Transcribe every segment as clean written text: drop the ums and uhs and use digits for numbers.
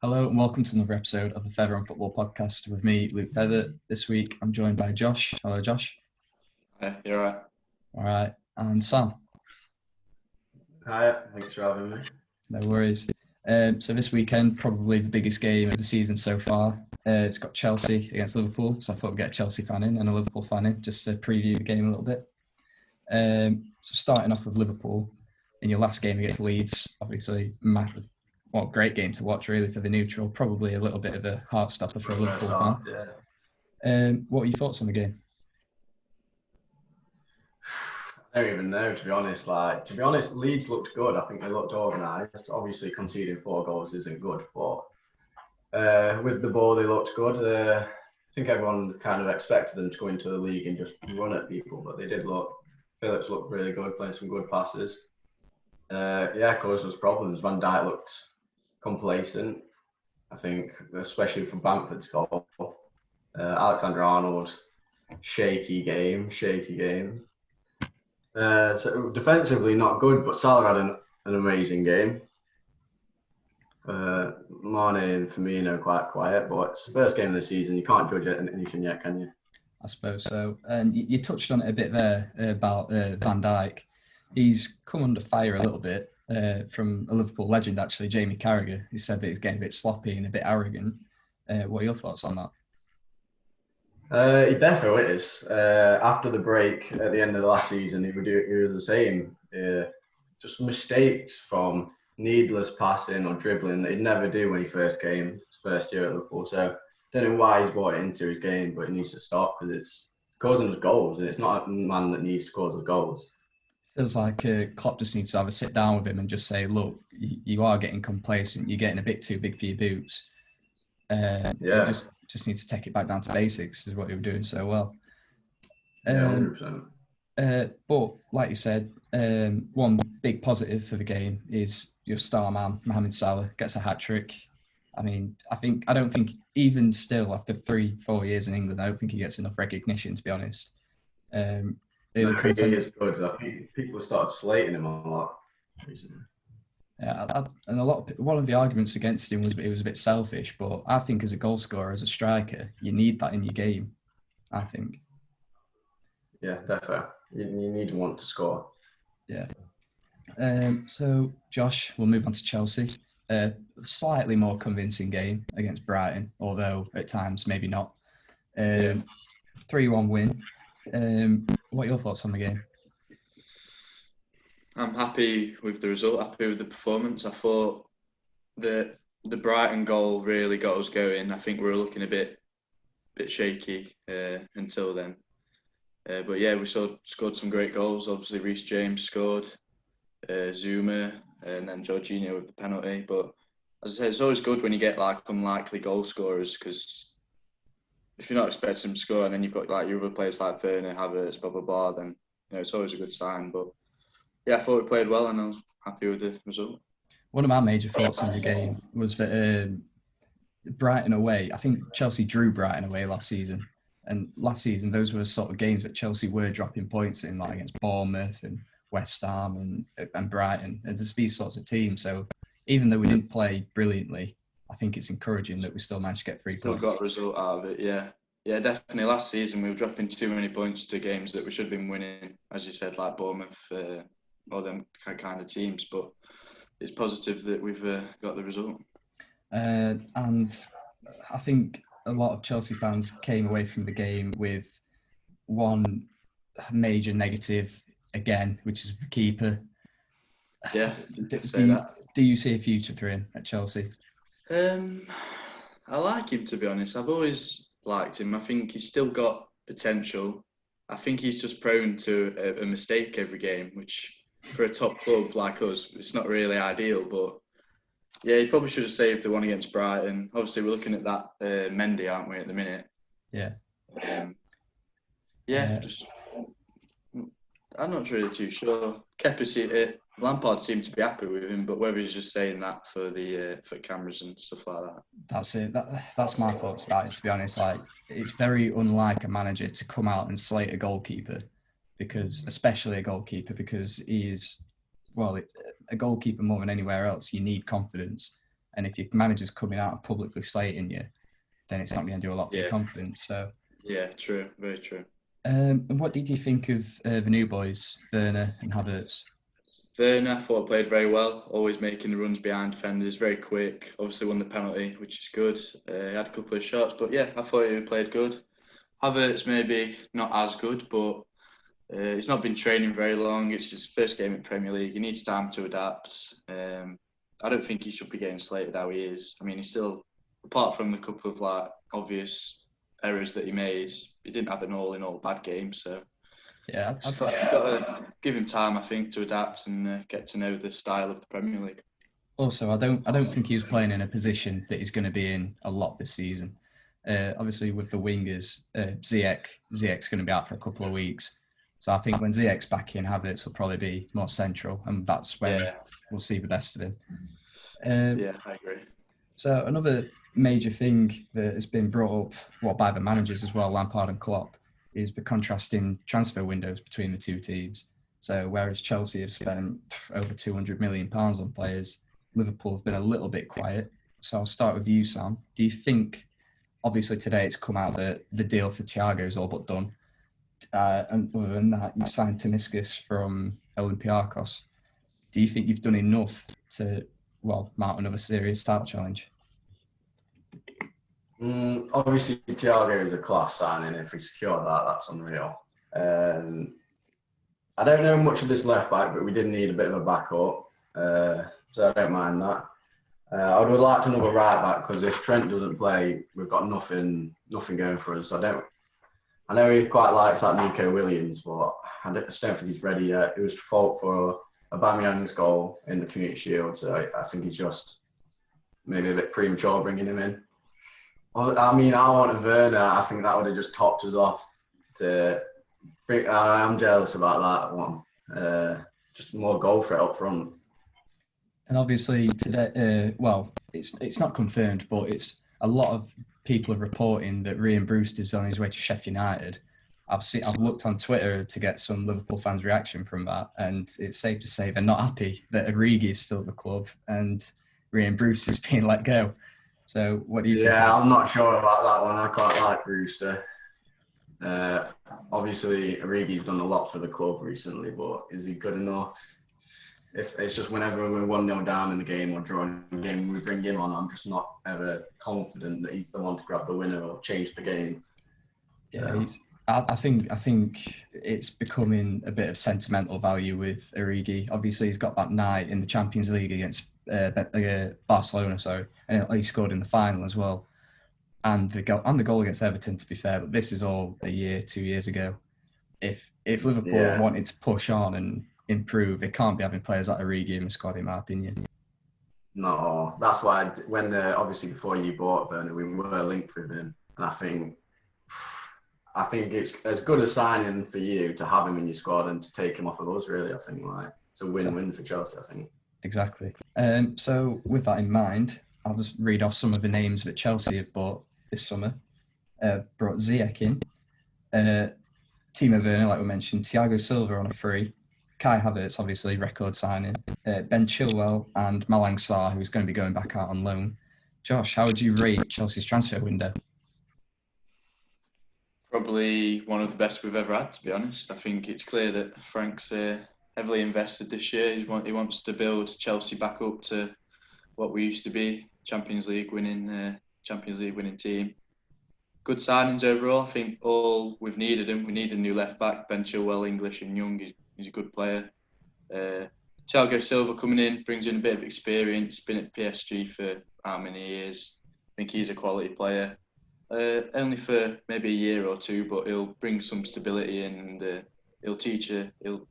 Hello and welcome to another episode of the Feather on Football podcast with me, Luke Feather. This week I'm joined by Josh. Hello, Josh. Hi, you're right. All right. And Sam. Hi, thanks for having me. No worries. So this weekend, probably the biggest game of the season so far. It's got Chelsea against Liverpool. So I thought we'd get a Chelsea fan in and a Liverpool fan in just to preview the game a little bit. So starting off with Liverpool, in your last game against Leeds, obviously great game to watch really for the neutral. Probably a little bit of a heart stopper for a Liverpool fan. Yeah. What are your thoughts on the game? I don't even know, to be honest. Leeds looked good. I think they looked organised. Obviously, conceding 4 goals isn't good, but with the ball, they looked good. I think everyone kind of expected them to go into the league and just run at people, but they did look. Phillips looked really good, playing some good passes. Caused us problems. Van Dijk looked complacent, I think, especially for Bamford's goal. Alexander-Arnold, shaky game. So defensively not good, but Salah had an amazing game. Mane and Firmino quite quiet, but it's the first game of the season. You can't judge anything yet, can you? I suppose so. And you touched on it a bit there about Van Dijk. He's come under fire a little bit from a Liverpool legend, actually, Jamie Carragher. He said that he's getting a bit sloppy and a bit arrogant. What are your thoughts on that? He definitely is. After the break at the end of the last season, he was the same. Just mistakes from needless passing or dribbling that he'd never do when he first came, his first year at Liverpool. So I don't know why he's brought it into his game, but he needs to stop because it's causing us goals, and it's not a man that needs to cause us goals. Feels like Klopp just needs to have a sit down with him and just say, look, you are getting complacent. You're getting a bit too big for your boots. Just needs to take it back down to basics, is what they were doing so well. 100%. But like you said, one big positive for the game is your star man, Mohamed Salah, gets a hat-trick. I mean, I don't think even still after 3-4 years in England, I don't think he gets enough recognition, to be honest. He is good. I think people started slating him a lot recently. Yeah, one of the arguments against him was it was a bit selfish, but I think as a goal scorer, as a striker, you need that in your game, I think. Yeah, definitely. You need to want to score. Yeah. So, Josh, we'll move on to Chelsea. Slightly more convincing game against Brighton, although at times maybe not. 3-1 win. What are your thoughts on the game? I'm happy with the result, happy with the performance. I thought the Brighton goal really got us going. I think we were looking a bit shaky until then. But yeah, we scored some great goals. Obviously, Reece James scored, Zuma, and then Jorginho with the penalty. But as I said, it's always good when you get like unlikely goal scorers, because if you're not expecting them to score and then you've got like your other players like Werner, Havertz, blah, blah, blah, then it's always a good sign. But yeah, I thought we played well and I was happy with the result. One of my major thoughts on the game was that Brighton away, I think Chelsea drew Brighton away last season. And last season, those were the sort of games that Chelsea were dropping points in, like against Bournemouth and West Ham and Brighton, and just these sorts of teams. So even though we didn't play brilliantly, I think it's encouraging that we still managed to get 3 points. Still got a result out of it, yeah. Yeah, definitely. Last season, we were dropping too many points to games that we should have been winning, as you said, like Bournemouth or them kind of teams. But it's positive that we've got the result. And I think a lot of Chelsea fans came away from the game with one major negative again, which is the keeper. Yeah, do you see a future for him at Chelsea? I like him, to be honest. I've always liked him. I think he's still got potential. I think he's just prone to a mistake every game, which for a top club like us, it's not really ideal. But yeah, he probably should have saved the one against Brighton. Obviously, we're looking at that Mendy, aren't we, at the minute? Yeah. Just I'm not really too sure. Lampard seemed to be happy with him, but whether he's just saying that for the for cameras and stuff like that. That's it. That's my thoughts about it, to be honest. Like, it's very unlike a manager to come out and slate a goalkeeper, especially a goalkeeper, because he is, a goalkeeper more than anywhere else. You need confidence, And if your manager's coming out and publicly slating you, then it's not going to do a lot for your Yeah. confidence. So, Yeah, true, very true. and what did you think of the new boys, Werner and Havertz? Werner, I thought played very well, always making the runs behind defenders, very quick. Obviously won the penalty, which is good. He had a couple of shots, but yeah, I thought he played good. Havertz maybe not as good, but he's not been training very long. It's his first game in Premier League. He needs time to adapt. I don't think he should be getting slated how he is. I mean, he's still, apart from the couple of like obvious errors that he made, he didn't have an all-in-all bad game. So Yeah, you've got to give him time, I think, to adapt and get to know the style of the Premier League. also, I don't think he was playing in a position that he's going to be in a lot this season. Obviously, with the wingers, Ziyech's going to be out for a couple of weeks. So I think when Ziyech's back in, Havertz will probably be more central, and that's when we'll see the best of him. Yeah, I agree. So another major thing that has been brought up, by the managers as well, Lampard and Klopp, is the contrasting transfer windows between the two teams. So whereas Chelsea have spent over £200 million on players, Liverpool have been a little bit quiet. So I'll start with you, Sam. Do you think, obviously today it's come out that the deal for Thiago is all but done, and other than that, you've signed Tomiskas from Olympiacos. Do you think you've done enough to, mount another serious title challenge? Obviously, Thiago is a class signing. If we secure that, that's unreal. I don't know much of this left back, but we did need a bit of a backup, so I don't mind that. I would have liked another right back because if Trent doesn't play, we've got nothing going for us. I know he quite likes that Nico Williams, but I just don't think he's ready yet. It was fault for Aubameyang's goal in the Community Shield, so I think he's just maybe a bit premature bringing him in. Well, I mean, I wanted Werner. I think that would have just topped us off. I'm jealous about that one. Just more goal threat up front. And obviously today, it's not confirmed, but it's a lot of people are reporting that Ryan Brewster's on his way to Sheffield United. I've looked on Twitter to get some Liverpool fans' reaction from that, and it's safe to say they're not happy that Origi is still at the club and Ryan Brewster's being let go. So what do you think? Yeah, I'm not sure about that one. I quite like Brewster. Obviously, Origi's done a lot for the club recently, but is he good enough? If it's just whenever we're 1-0 down in the game or drawing the game, we bring him on. I'm just not ever confident that he's the one to grab the winner or change the game. Yeah, I think it's becoming a bit of sentimental value with Origi. Obviously, he's got that night in the Champions League against Barcelona, and he scored in the final as well. And the goal against Everton, to be fair, but this is all 2 years ago. If Liverpool wanted to push on and improve, they can't be having players like Origi in the squad, in my opinion. No, that's why when obviously before you bought Werner, we were linked with him, and I think it's as good a signing for you to have him in your squad and to take him off of us. Really, I think it's a win-win for Chelsea. I think exactly. So with that in mind, I'll just read off some of the names that Chelsea have bought this summer. Brought Ziyech in, Timo Werner, like we mentioned, Thiago Silva on a free, Kai Havertz, obviously, record signing, Ben Chilwell and Malang Sarr, who's going to be going back out on loan. Josh, how would you rate Chelsea's transfer window? Probably one of the best we've ever had, to be honest. I think it's clear that Frank's heavily invested this year. He wants to build Chelsea back up to what we used to be, Champions League winning team. Good signings overall. I think all we've needed him. We need a new left back. Ben Chilwell, English and young. He's a good player. Thiago Silva coming in, brings in a bit of experience. Been at PSG for how many years? I think he's a quality player. Only for maybe a year or two, but he'll bring some stability in, and he'll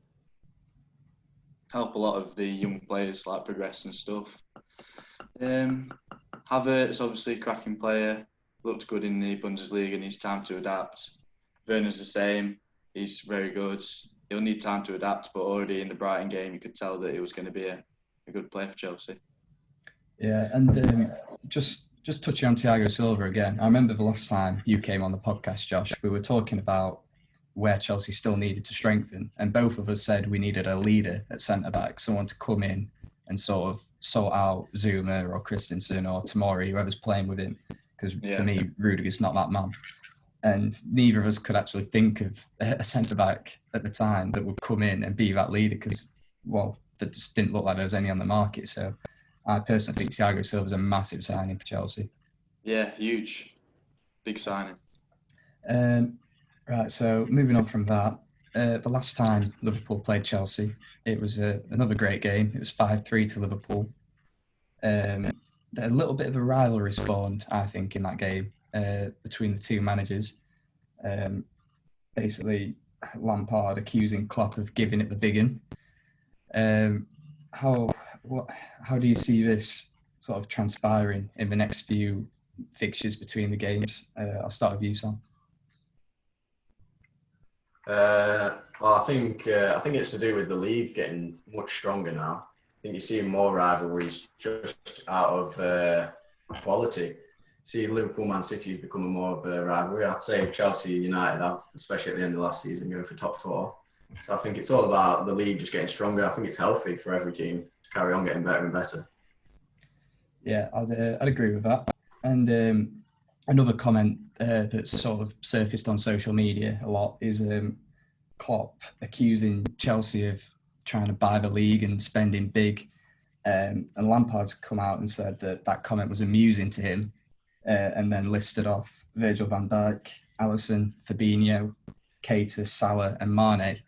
help a lot of the young players like progress and stuff. Havertz, obviously a cracking player, looked good in the Bundesliga and needs time to adapt. Werner's the same, he's very good. He'll need time to adapt, but already in the Brighton game you could tell that he was going to be a good player for Chelsea. Yeah, and just touching on Thiago Silva again, I remember the last time you came on the podcast, Josh, we were talking about where Chelsea still needed to strengthen, and both of us said we needed a leader at centre-back, someone to come in and sort of sort out Zuma or Christensen or Tomori, whoever's playing with him. Because for me, Rudiger's not that man. And neither of us could actually think of a centre-back at the time that would come in and be that leader because, well, that just didn't look like there was any on the market. So I personally think Thiago Silva's a massive signing for Chelsea. Yeah, huge. Big signing. Right, so moving on from that, the last time Liverpool played Chelsea, it was another great game. It was 5-3 to Liverpool. A little bit of a rivalry spawned, I think, in that game between the two managers. Basically, Lampard accusing Klopp of giving it the big un. How do you see this sort of transpiring in the next few fixtures between the games? I'll start with you, Sam. Well, I think it's to do with the league getting much stronger now. I think you're seeing more rivalries just out of quality. See, Liverpool, Man City is becoming more of a rivalry. I'd say Chelsea United have, especially at the end of last season, going for top 4. So I think it's all about the league just getting stronger. I think it's healthy for every team to carry on getting better and better. Yeah, I'd agree with that. And another comment that's sort of surfaced on social media a lot is Klopp accusing Chelsea of trying to buy the league and spending big. And Lampard's come out and said that comment was amusing to him, and then listed off Virgil van Dijk, Alisson, Fabinho, Keita, Salah and Mane,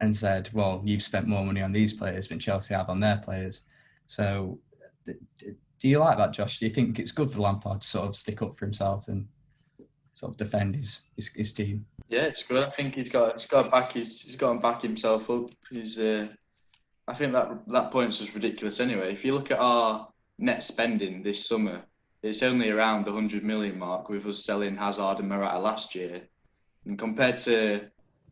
and said, well, you've spent more money on these players than Chelsea have on their players. So do you like that, Josh? Do you think it's good for Lampard to sort of stick up for himself and sort of defend his team? Yeah, it's good. I think he's got to back himself up. I think that point's just ridiculous anyway. If you look at our net spending this summer, it's only around the 100 million mark with us selling Hazard and Morata last year. And compared to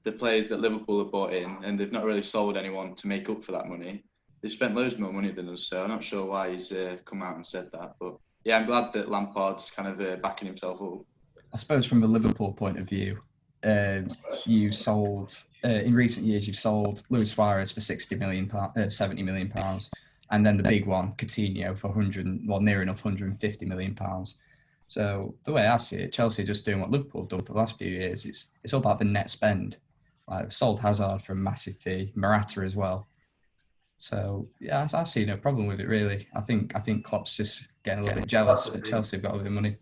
the players that Liverpool have bought in, and they've not really sold anyone to make up for that money, they've spent loads more money than us. So I'm not sure why he's come out and said that. But yeah, I'm glad that Lampard's kind of backing himself up. I suppose from a Liverpool point of view, you sold in recent years. You've sold Luis Suarez for 70 million pounds, and then the big one, Coutinho, for near enough 150 million pounds. So the way I see it, Chelsea are just doing what Liverpool have done for the last few years. It's all about the net spend. Like, sold Hazard for a massive fee, Morata as well. So yeah, I see no problem with it really. I think Klopp's just getting a little bit jealous that Chelsea have got all the money.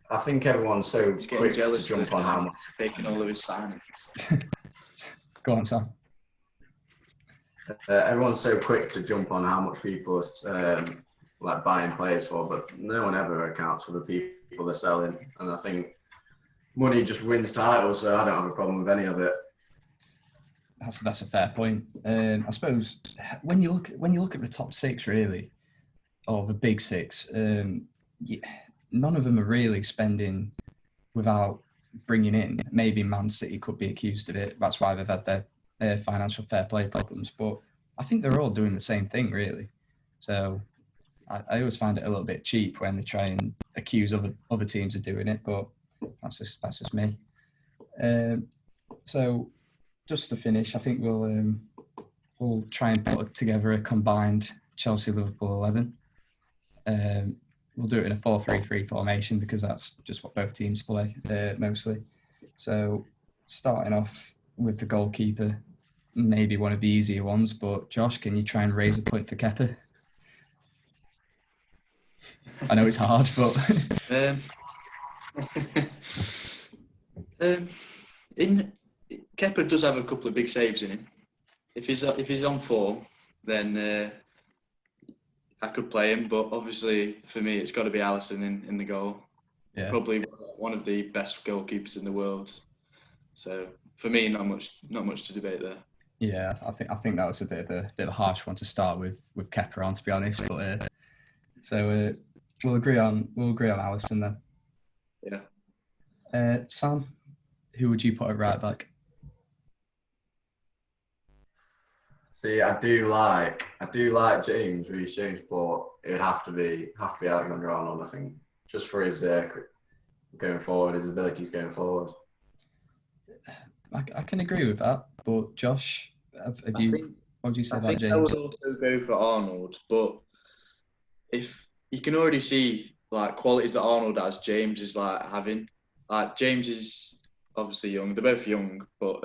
I think everyone's so quick to jump on how much taking all of his signings. Go on, Sam. Everyone's so quick to jump on how much people are like buying players for, but no one ever accounts for the people they're selling. And I think money just wins titles, so I don't have a problem with any of it. That's a fair point. I suppose when you look at the top 6 really, or the big 6, none of them are really spending without bringing in. Maybe Man City could be accused of it. That's why they've had their financial fair play problems. But I think they're all doing the same thing, really. So I always find it a little bit cheap when they try and accuse other teams of doing it. But that's just me. So just to finish, I think we'll try and put together a combined Chelsea-Liverpool 11. We'll do it in a 4-3-3 formation because that's just what both teams play mostly. So starting off with the goalkeeper, maybe one of the easier ones, but Josh, can you try and raise a point for Kepa? I know it's hard, but Kepa does have a couple of big saves in him. If he's on form, then I could play him, but obviously for me it's got to be Alisson in the goal. Yeah. Probably one of the best goalkeepers in the world. So for me, not much to debate there. Yeah, I think that was a bit of a harsh one to start with Kepa on, to be honest. But so we'll agree on Alisson then. Yeah. Sam, who would you put at right back? See, I do like James, Reece James, but it would have to be Alexander-Arnold, I think, just for his going forward, his abilities going forward. I can agree with that, but Josh, have you? What do you say I about think I James? would also go for Arnold, but if you can already see like qualities that Arnold has, James is like having. Like James is obviously young. They're both young, but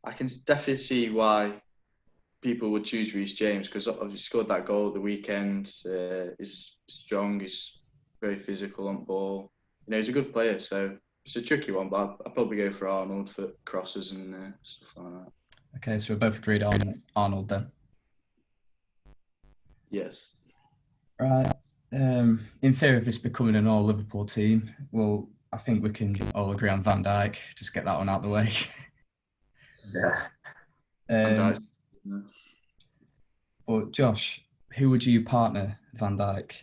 I can definitely see why people would choose Reece James because obviously he scored that goal the weekend. He's strong. He's very physical on ball. You know, he's a good player. So it's a tricky one, but I'd probably go for Arnold for crosses and stuff like that. Okay, so we're both agreed on Arnold then. Yes. Right. In theory of this becoming an all Liverpool team, well, I think we can all agree on Van Dijk. Just get that one out of the way. Yeah. And But Josh, who would you partner Van Dijk?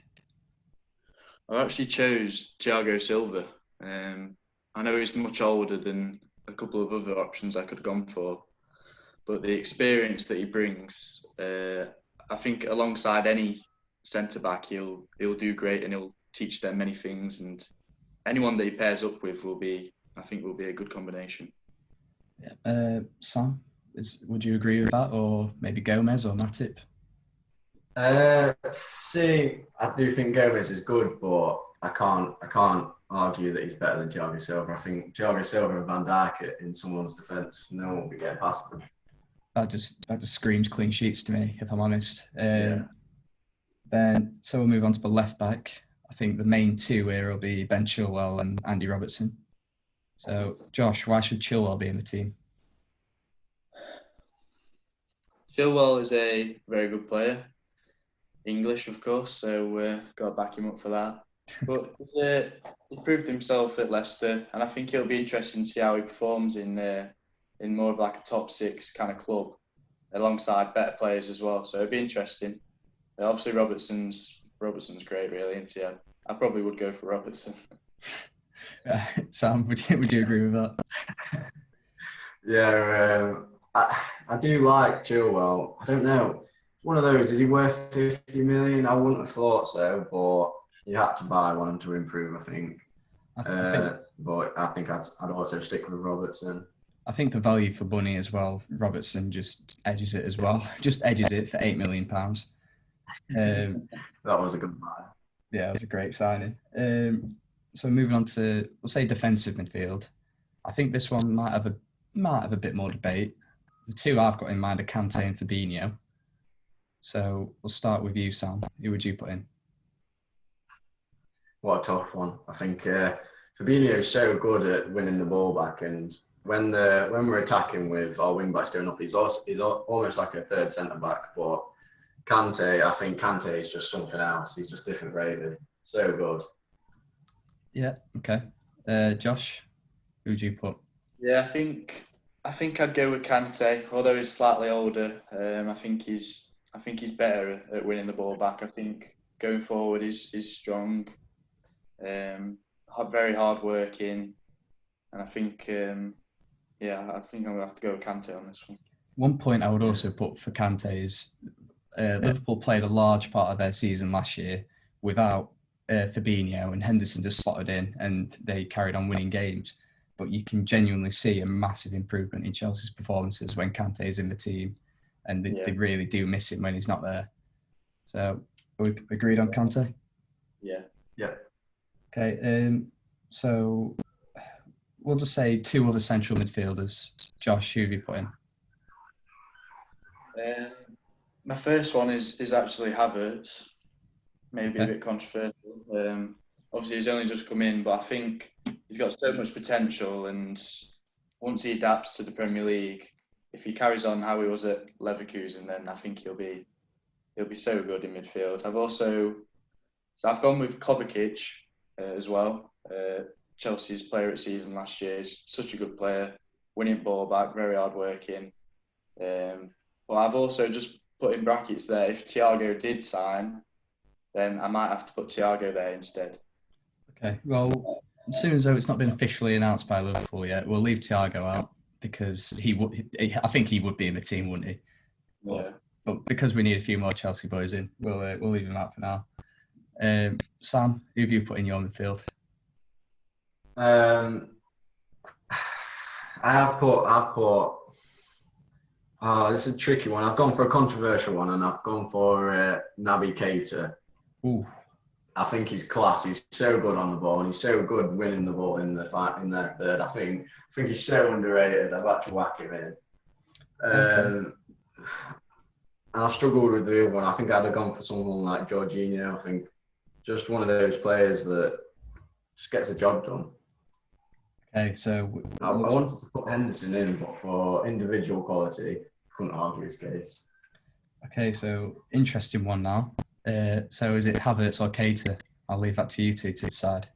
I actually chose Thiago Silva. I know he's much older than a couple of other options I could have gone for, but the experience that he brings, I think alongside any centre back, he'll do great and he'll teach them many things. And anyone that he pairs up with will be a good combination. Sam, would you agree with that, or maybe Gomez or Matip? See, I do think Gomez is good, but I can't argue that he's better than Thiago Silva. I think Thiago Silva and Van Dijk in someone's defence, no one will be getting past them. That just screams clean sheets to me, if I'm honest. Yeah. Then, so we'll move on to the left back. I think the main two here will be Ben Chilwell and Andy Robertson. So, Josh, why should Chilwell be in the team? Chilwell is a very good player. English, of course, so got to back him up for that. But he proved himself at Leicester, and I think it'll be interesting to see how he performs in more of like a top six kind of club, alongside better players as well. So it'll be interesting. Obviously, Robertson's great, really, and yeah, I probably would go for Robertson. Sam, would you agree with that? Yeah, I do like Chilwell. I don't know. It's one of those. Is he worth 50 million? I wouldn't have thought so, but you had to buy one to improve, I think. But I think I'd also stick with Robertson. I think the value for Bunny as well, Robertson just edges it as well. Just edges it for £8 million. That was a good buy. Yeah, it was a great signing. So moving on to, we'll say, defensive midfield. I think this one might have a bit more debate. The two I've got in mind are Kante and Fabinho. So we'll start with you, Sam. Who would you put in? What a tough one. I think Fabinho is so good at winning the ball back, and when we're attacking with our wing backs going up, he's almost like a third centre back. But Kante, I think Kante is just something else. He's just different gravy. So good. Yeah. Okay. Josh, who would you put? Yeah, I think I'd go with Kante, although he's slightly older. I think he's better at winning the ball back. I think going forward he's strong, very hard working, and I think I'm gonna have to go with Kante on this one. One point I would also put for Kante is Liverpool played a large part of their season last year without Fabinho, and Henderson just slotted in and they carried on winning games. But you can genuinely see a massive improvement in Chelsea's performances when Kante is in the team, and they really do miss him when he's not there. So, we agreed on Kante? Yeah. Yeah. Okay, so we'll just say two other central midfielders. Josh, who have you put in? My first one is actually Havertz. Maybe a bit controversial. Obviously, he's only just come in, but I think he's got so much potential, and once he adapts to the Premier League, if he carries on how he was at Leverkusen, then I think he'll be so good in midfield. I've gone with Kovacic as well. Chelsea's player of season last year. He's such a good player, winning ball back, very hard working. But I've also just put in brackets there, if Thiago did sign, then I might have to put Thiago there instead. Okay, well, as soon as though it's not been officially announced by Liverpool yet, we'll leave Thiago out because I think he would be in the team, wouldn't he? Yeah. But because we need a few more Chelsea boys in, we'll leave him out for now. Sam, who have you put in your midfield? I've put Oh, this is a tricky one. I've gone for a controversial one, and I've gone for Naby Keita. Ooh, I think he's class. He's so good on the ball, and he's so good winning the ball in the fight in their third. I think he's so underrated. I've had to whack him in. okay. And I've struggled with the other one. I think I'd have gone for someone like Jorginho. I think just one of those players that just gets the job done. Okay, so I wanted to put Henderson in, but for individual quality, couldn't argue his case. okay, so interesting one now. So is it Havertz or Keita? I'll leave that to you two to decide.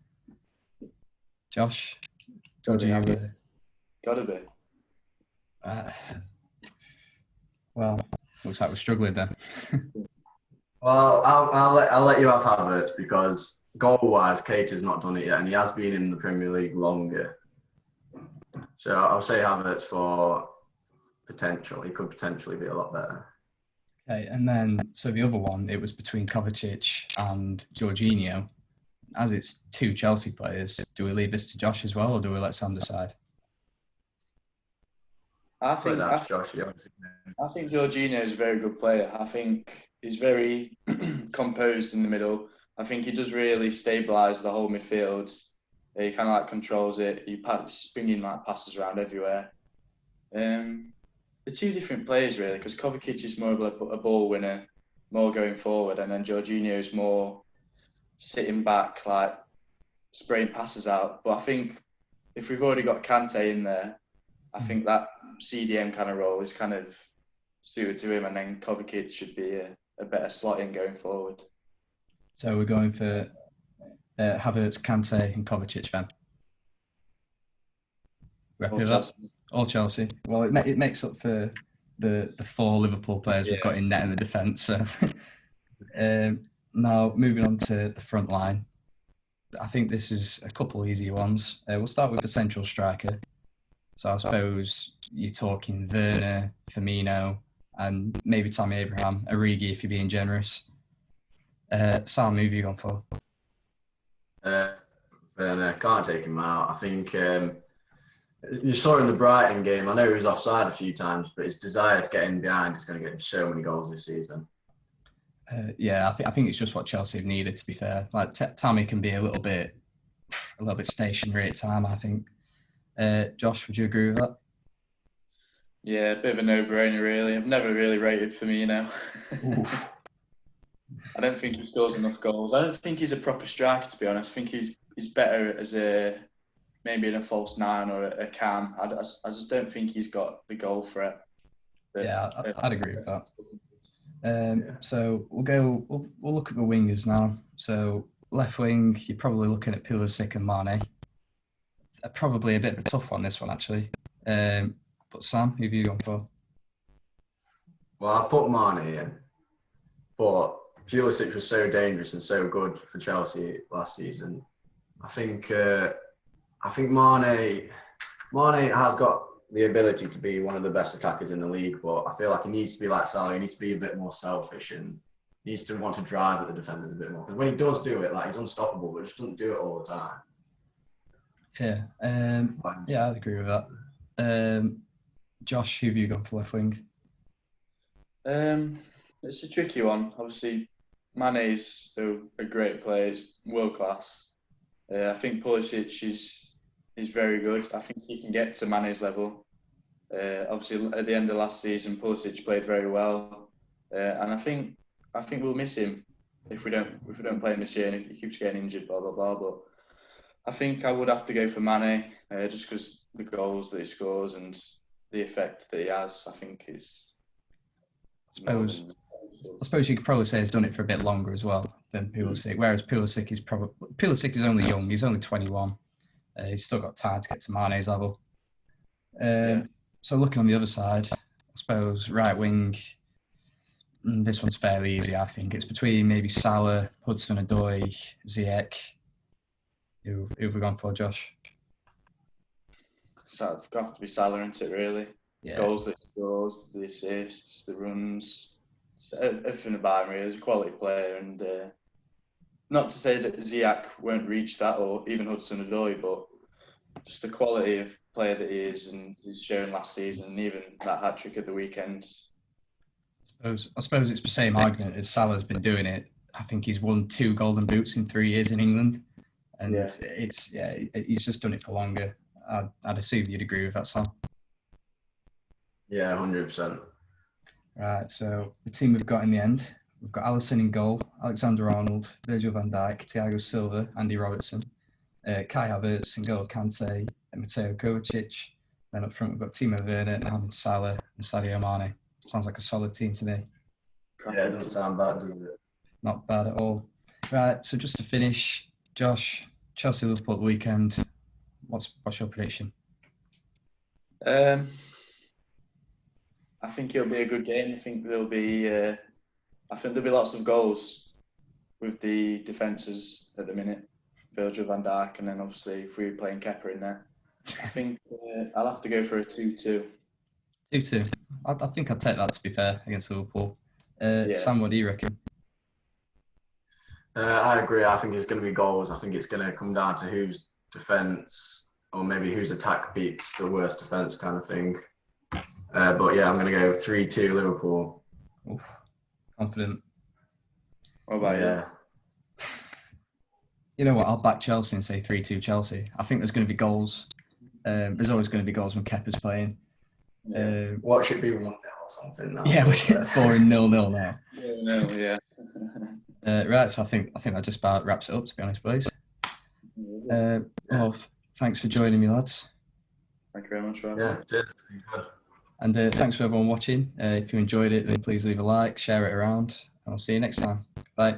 Josh, Gotta be you? Havertz. Gotta be. Well, looks like we're struggling then. Well, I'll let you have Havertz because goal-wise, Keita's not done it yet, and he has been in the Premier League longer. So I'll say Havertz for potential. He could potentially be a lot better. Okay, and then so the other one, it was between Kovacic and Jorginho. As it's two Chelsea players, do we leave this to Josh as well, or do we let Sam decide? I think That's Josh. I think Jorginho is a very good player. I think he's very composed in the middle. I think he does really stabilise the whole midfield. He kind of like controls it. He spinning like passes around everywhere. The two different players really, because Kovacic is more of a ball winner, more going forward, and then Jorginho is more sitting back, like spraying passes out. But I think if we've already got Kante in there, I think that CDM kind of role is kind of suited to him, and then Kovacic should be a better slot in going forward. So we're going for Havertz, Kante, and Kovacic then. Happy with that? All Chelsea. Well, it makes up for the four Liverpool players we've got in net in the defence. So now moving on to the front line. I think this is a couple easier ones. We'll start with the central striker. So I suppose you're talking Werner, Firmino, and maybe Tammy Abraham, Origi if you're being generous. Sam, who have you gone for? Werner, can't take him out. I think you saw in the Brighton game, I know he was offside a few times, but his desire to get in behind is going to get him so many goals this season. Yeah, I think it's just what Chelsea have needed, to be fair. Like Tammy can be a little bit stationary at time, I think. Josh, would you agree with that? Yeah, a bit of a no-brainer, really. I've never really rated Firmino. I don't think he scores enough goals. I don't think he's a proper striker, to be honest. I think he's better as maybe in a false nine or a cam. I just don't think he's got the goal threat. Yeah, I'd agree with that. So we'll look at the wingers now. So left wing, you're probably looking at Pulisic and Mane. Probably a bit of a tough one, this one actually. But Sam, who have you gone for? Well, I put Mane in, but Pulisic was so dangerous and so good for Chelsea last season. I think Mane has got the ability to be one of the best attackers in the league, but I feel like he needs to be like Salah. He needs to be a bit more selfish and needs to want to drive at the defenders a bit more. Because when he does do it, like he's unstoppable, but just doesn't do it all the time. Yeah, I'd agree with that. Josh, who have you gone for left wing? It's a tricky one. Obviously, Mane's a great player. He's world class. I think Pulisic is very good. I think he can get to Mane's level. Obviously, at the end of last season, Pulisic played very well, and I think we'll miss him if we don't play him this year, and if he keeps getting injured, blah blah blah. But I think I would have to go for Mane, just because the goals that he scores and the effect that he has, I think is. I suppose you could probably say he's done it for a bit longer as well than Pulisic. Whereas Pulisic is only young. He's only 21. He's still got time to get to Mane's level. So looking on the other side, I suppose right wing. This one's fairly easy. I think it's between maybe Salah, Hudson-Odoi, Ziyech. Who have we gone for, Josh? So it's got to be Salah, isn't it, really? Yeah. Goals that he scores, the assists, the runs, everything about him really. He's a quality player, and not to say that Ziyech won't reach that, or even Hudson-Odoi, but just the quality of player that he is, and he's shown last season, and even that hat trick at the weekend. I suppose it's the same argument as Salah's been doing it. I think he's won 2 Golden Boots in 3 years in England, and he's just done it for longer. I'd assume you'd agree with that, Sam. Yeah, 100%. Right, so the team we've got in the end, we've got Alisson in goal, Alexander-Arnold, Virgil van Dijk, Thiago Silva, Andy Robertson, Kai Havertz in goal, Kante, and Mateo Kovacic. Then up front we've got Timo Werner, Mohamed Salah, and Sadio Mane. Sounds like a solid team to me. Yeah, it doesn't sound bad, does it? Not bad at all. Right, so just to finish, Josh, Chelsea-Liverpool at the weekend. What's your prediction? I think it'll be a good game. I think there'll be lots of goals with the defences at the minute. Virgil van Dijk, and then obviously if we're playing Kepa in there, I think I'll have to go for a 2-2. 2-2. I think I'd take that, to be fair, against Liverpool. Sam, what do you reckon? I agree. I think it's going to be goals. I think it's going to come down to whose defence or maybe whose attack beats the worst defence kind of thing. But yeah, I'm going to go 3-2 Liverpool. Oof. Confident. What about you? You know what? I'll back Chelsea and say 3-2 Chelsea. I think there's going to be goals. There's always going to be goals when Kepa's playing. What should be 1-0 or something now? Yeah, we're 4-0 now. Yeah. Right, so I think that just about wraps it up, to be honest, boys. Well, thanks for joining me, lads. Thank you very much, Rob. Yeah, cheers. And thanks for everyone watching. If you enjoyed it, then please leave a like, share it around, and I'll see you next time. Bye.